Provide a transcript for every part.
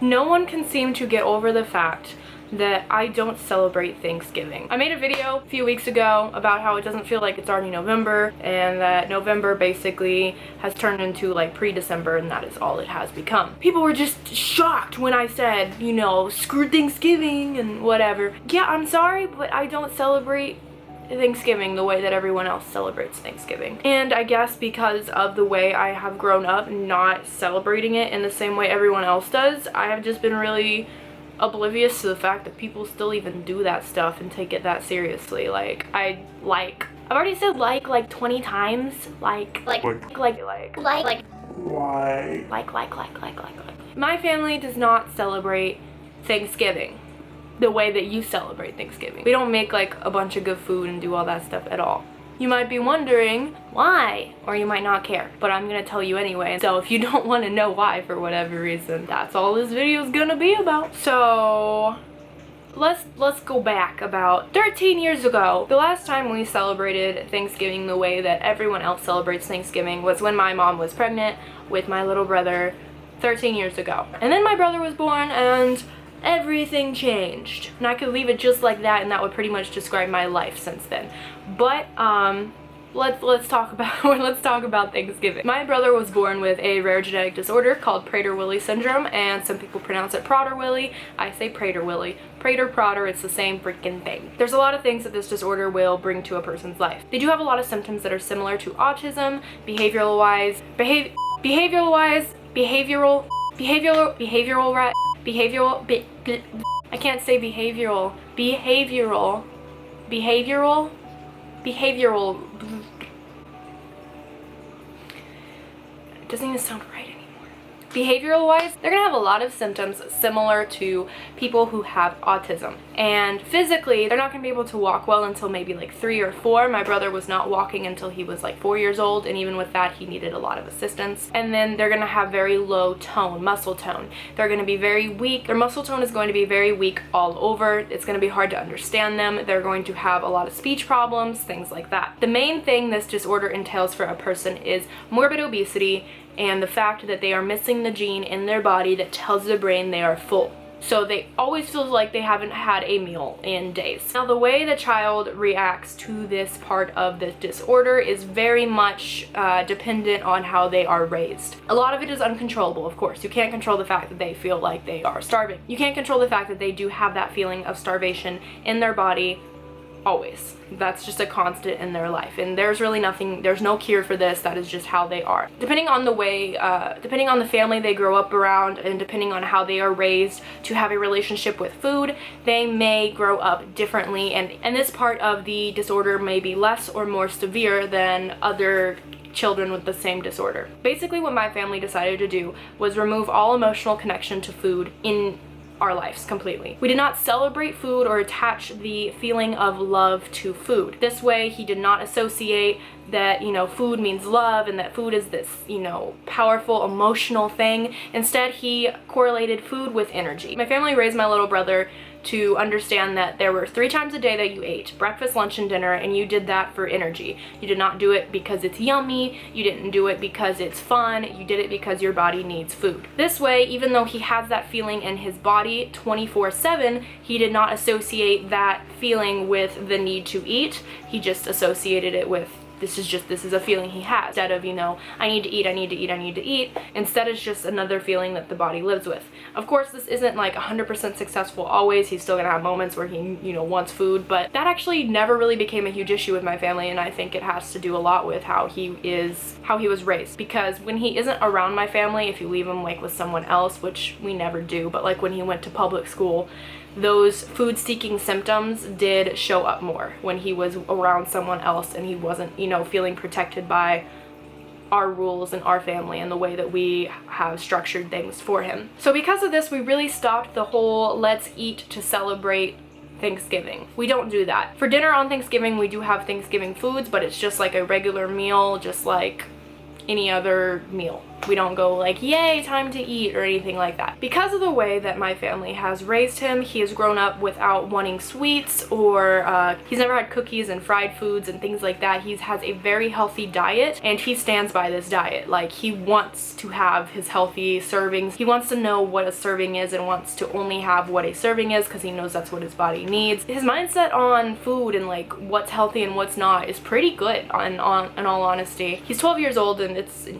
No one can seem to get over the fact that I don't celebrate Thanksgiving. I made a video a few weeks ago about how it doesn't feel like it's already November, and that November basically has turned into like pre-December, and that is all it has become. People were just shocked when I said, you know, screw Thanksgiving and whatever. Yeah, I'm sorry, but I don't celebrate Thanksgiving the way that everyone else celebrates Thanksgiving. And I guess because of the way I have grown up not celebrating it in the same way everyone else does, I have just been really oblivious to the fact that people still even do that stuff and take it that seriously. Like, I've already said like 20 times. Like. My family does not celebrate Thanksgiving the way that you celebrate Thanksgiving. We don't make like a bunch of good food and do all that stuff at all. You might be wondering why, or you might not care, but I'm gonna tell you anyway. So if you don't want to know why for whatever reason, that's all this video is gonna be about. So let's go back about 13 years ago. The last time we celebrated Thanksgiving the way that everyone else celebrates Thanksgiving was when my mom was pregnant with my little brother 13 years ago. And then my brother was born and everything changed, and I could leave it just like that and that would pretty much describe my life since then. But let's talk about Thanksgiving. My brother was born with a rare genetic disorder called prader-willi syndrome, and some people pronounce it prader-willi. I say prader-willi. Prader, it's the same freaking thing. There's a lot of things that this disorder will bring to a person's life. They do have a lot of symptoms that are similar to autism, behavioral, I can't say behavioral, it doesn't even sound right anymore. Behavioral wise, they're gonna have a lot of symptoms similar to people who have autism. And physically, they're not gonna be able to walk well until maybe like 3 or 4. My brother was not walking until he was like 4 years old, and even with that, he needed a lot of assistance. And then they're gonna have very low tone, muscle tone. They're gonna be very weak. Their muscle tone is going to be very weak all over. It's gonna be hard to understand them. They're going to have a lot of speech problems, things like that. The main thing this disorder entails for a person is morbid obesity and the fact that they are missing the gene in their body that tells the brain they are full. So they always feel like they haven't had a meal in days. Now, the way the child reacts to this part of the disorder is very much dependent on how they are raised. A lot of it is uncontrollable, of course. You can't control the fact that they feel like they are starving. You can't control the fact that they do have that feeling of starvation in their body always. That's just a constant in their life, and there's really nothing, there's no cure for this. That is just how they are. Depending on the way, depending on the family they grow up around, and depending on how they are raised to have a relationship with food, they may grow up differently, and this part of the disorder may be less or more severe than other children with the same disorder. Basically, what my family decided to do was remove all emotional connection to food in our lives completely. We did not celebrate food or attach the feeling of love to food. This way, he did not associate that, you know, food means love and that food is this, you know, powerful emotional thing. Instead, he correlated food with energy. My family raised my little brother to understand that there were 3 times a day that you ate, breakfast, lunch, and dinner, and you did that for energy. You did not do it because it's yummy, you didn't do it because it's fun, you did it because your body needs food. This way, even though he has that feeling in his body 24/7, he did not associate that feeling with the need to eat. He just associated it with this is a feeling he has. Instead of, you know, I need to eat, I need to eat, I need to eat. Instead, it's just another feeling that the body lives with. Of course, this isn't like 100% successful always. He's still gonna have moments where he, you know, wants food, but that actually never really became a huge issue with my family, and I think it has to do a lot with how he was raised. Because when he isn't around my family, if you leave him like with someone else, which we never do, but like when he went to public school, those food-seeking symptoms did show up more when he was around someone else and he wasn't, you know, feeling protected by our rules and our family and the way that we have structured things for him. So because of this, we really stopped the whole let's eat to celebrate Thanksgiving. We don't do that. For dinner on Thanksgiving, we do have Thanksgiving foods, but it's just like a regular meal, just like any other meal. We don't go like, yay, time to eat, or anything like that. Because of the way that my family has raised him, he has grown up without wanting sweets, or he's never had cookies and fried foods and things like that. He has a very healthy diet, and he stands by this diet. Like, he wants to have his healthy servings. He wants to know what a serving is and wants to only have what a serving is because he knows that's what his body needs. His mindset on food and like what's healthy and what's not is pretty good in all honesty. He's 12 years old, and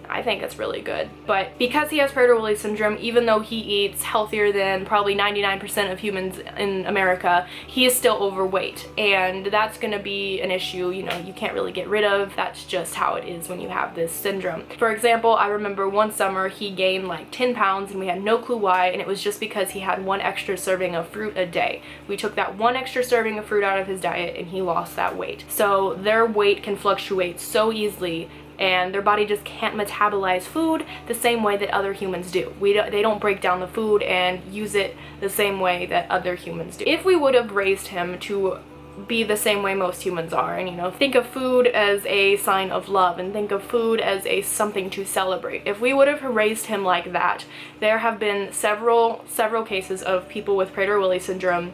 I think it's really good. But because he has Prader-Willi syndrome, even though he eats healthier than probably 99% of humans in America, he is still overweight, and that's gonna be an issue, you know, you can't really get rid of. That's just how it is when you have this syndrome. For example, I remember one summer he gained like 10 pounds and we had no clue why, and it was just because he had one extra serving of fruit a day. We took that one extra serving of fruit out of his diet and he lost that weight. So their weight can fluctuate so easily, and their body just can't metabolize food the same way that other humans do. They don't break down the food and use it the same way that other humans do. If we would have raised him to be the same way most humans are, and you know, think of food as a sign of love and think of food as something to celebrate. If we would have raised him like that, there have been several cases of people with Prader-Willi syndrome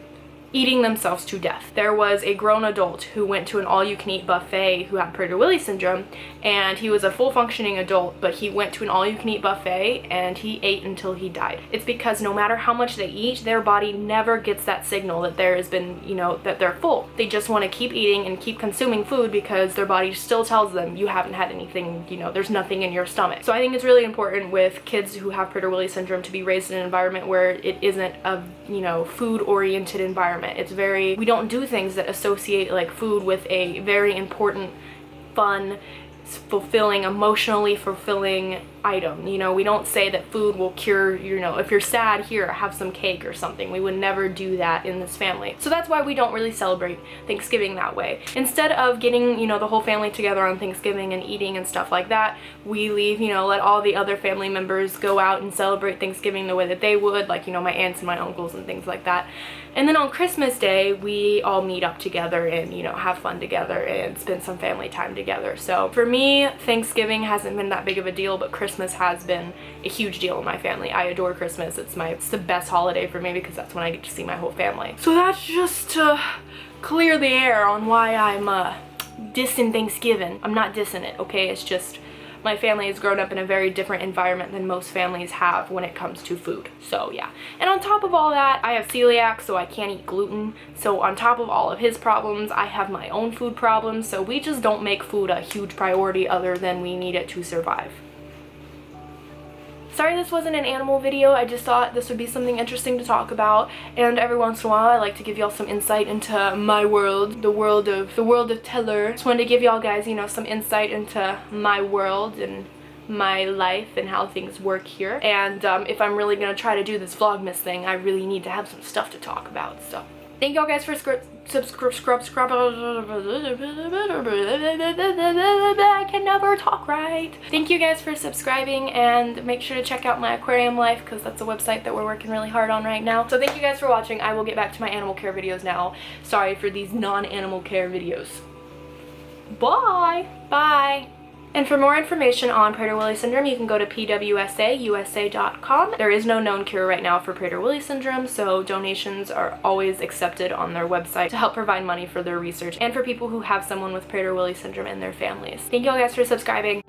eating themselves to death. There was a grown adult who went to an all-you-can-eat buffet who had Prader-Willi syndrome, and he was a full functioning adult, but he went to an all-you-can-eat buffet and he ate until he died. It's because no matter how much they eat, their body never gets that signal that there has been, you know, that they're full. They just want to keep eating and keep consuming food because their body still tells them you haven't had anything, you know, there's nothing in your stomach. So I think it's really important with kids who have Prader-Willi syndrome to be raised in an environment where it isn't a, you know, food-oriented environment. We don't do things that associate like food with a very important, fun, fulfilling, emotionally fulfilling item. You know, we don't say that food will cure, you know, if you're sad, here, have some cake or something. We would never do that in this family. So that's why we don't really celebrate Thanksgiving that way. Instead of getting, you know, the whole family together on Thanksgiving and eating and stuff like that, we leave, you know, let all the other family members go out and celebrate Thanksgiving the way that they would, like, you know, my aunts and my uncles and things like that. And then on Christmas Day, we all meet up together and, you know, have fun together and spend some family time together. So for me, Thanksgiving hasn't been that big of a deal, but Christmas has been a huge deal in my family. I adore Christmas. It's the best holiday for me because that's when I get to see my whole family. So that's just to clear the air on why I'm dissing Thanksgiving. I'm not dissing it, okay? It's just my family has grown up in a very different environment than most families have when it comes to food. So yeah. And on top of all that, I have celiac, so I can't eat gluten. So on top of all of his problems, I have my own food problems. So we just don't make food a huge priority other than we need it to survive. Sorry this wasn't an animal video, I just thought this would be something interesting to talk about, and every once in a while I like to give y'all some insight into my world, the world of Teller. Just wanted to give y'all guys, you know, some insight into my world and my life and how things work here. And if I'm really gonna try to do this vlogmas thing, I really need to have some stuff to talk about, so. Thank y'all guys for I can never talk right. Thank you guys for subscribing, and make sure to check out my aquarium life because that's a website that we're working really hard on right now. So thank you guys for watching. I will get back to my animal care videos now. Sorry for these non-animal care videos. Bye! Bye! And for more information on Prader-Willi syndrome, you can go to pwsausa.com. There is no known cure right now for Prader-Willi syndrome, so donations are always accepted on their website to help provide money for their research and for people who have someone with Prader-Willi syndrome in their families. Thank you all guys for subscribing.